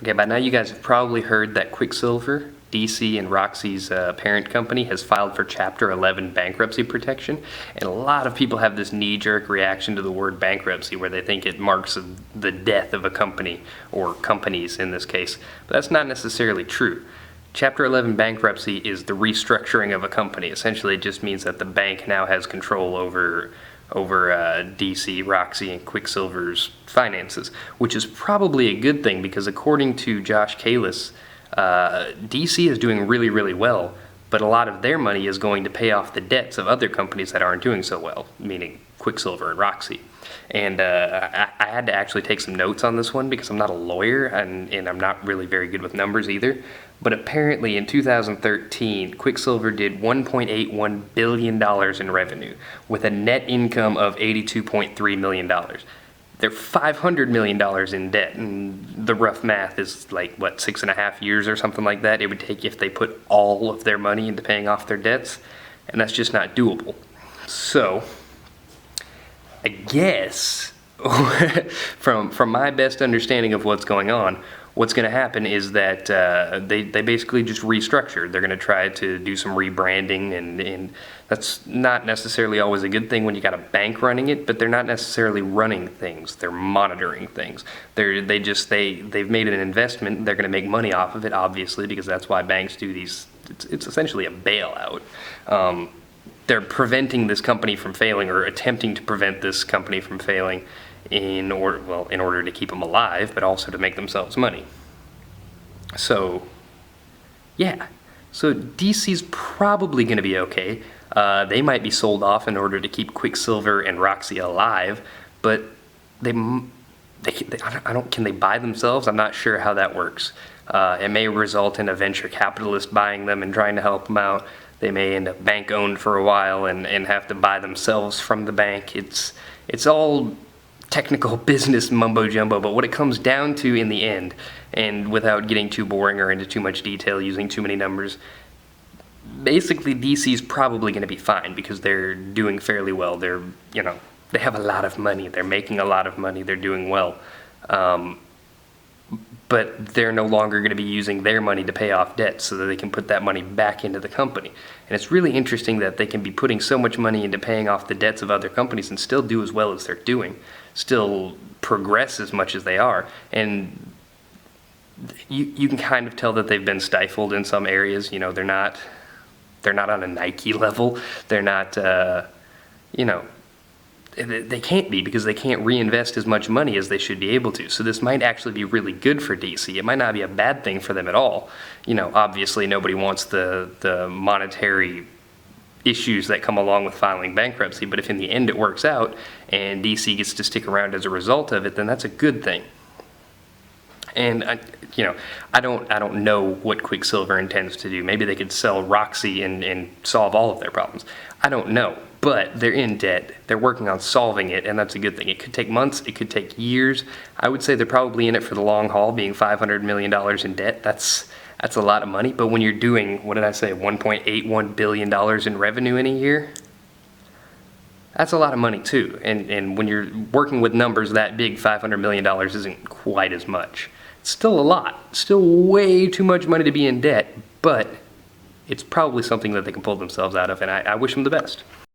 Okay, by now you guys have probably heard that Quicksilver, DC, and Roxy's parent company has filed for Chapter 11 bankruptcy protection, and a lot of people have this knee-jerk reaction to the word bankruptcy where they think it marks the death of a company, or companies in this case, but that's not necessarily true. Chapter 11 bankruptcy is the restructuring of a company. Essentially, it just means that the bank now has control over DC, Roxy, and Quicksilver's finances, which is probably a good thing because according to Josh Kalis, DC is doing really, really well, but a lot of their money is going to pay off the debts of other companies that aren't doing so well, meaning Quicksilver and Roxy. And I had to actually take some notes on this one because I'm not a lawyer and I'm not really very good with numbers either. But apparently in 2013, Quicksilver did $1.81 billion in revenue with a net income of $82.3 million. They're $500 million in debt, and the rough math is like, what, 6.5 years or something like that it would take if they put all of their money into paying off their debts, and that's just not doable. So, I guess, from my best understanding of what's going on, what's going to happen is that they basically just restructure. They're going to try to do some rebranding, and that's not necessarily always a good thing when you got a bank running it, but they're not necessarily running things. They're monitoring things. They've made an investment. They're going to make money off of it, obviously, because that's why banks do these. It's essentially a bailout. They're preventing this company from failing, or attempting to prevent this company from failing in order to keep them alive, but also to make themselves money. So, yeah. So DC's probably going to be okay. They might be sold off in order to keep Quicksilver and Roxy alive, but can they buy themselves? I'm not sure how that works. It may result in a venture capitalist buying them and trying to help them out. They may end up bank owned for a while and have to buy themselves from the bank. It's all technical business mumbo jumbo, but what it comes down to in the end, and without getting too boring or into too much detail using too many numbers, basically DC's probably going to be fine because they're doing fairly well. They have a lot of money. They're making a lot of money. They're doing well. But they're no longer going to be using their money to pay off debt so that they can put that money back into the company. And it's really interesting that they can be putting so much money into paying off the debts of other companies and still do as well as they're doing, still progress as much as they are. And you can kind of tell that they've been stifled in some areas. They're not on a Nike level. They're not, they can't be because they can't reinvest as much money as they should be able to. So this might actually be really good for DC. It might not be a bad thing for them at all. Obviously nobody wants the monetary issues that come along with filing bankruptcy, but if in the end it works out and DC gets to stick around as a result of it, then that's a good thing. And I don't know what Quicksilver intends to do. Maybe they could sell Roxy and solve all of their problems. I don't know. But they're in debt. They're working on solving it, and that's a good thing. It could take months. It could take years. I would say they're probably in it for the long haul, being $500 million in debt. That's a lot of money. But when you're doing, what did I say, $1.81 billion in revenue in a year, that's a lot of money too. And when you're working with numbers that big, $500 million isn't quite as much. It's still a lot. Still way too much money to be in debt, but it's probably something that they can pull themselves out of, and I wish them the best.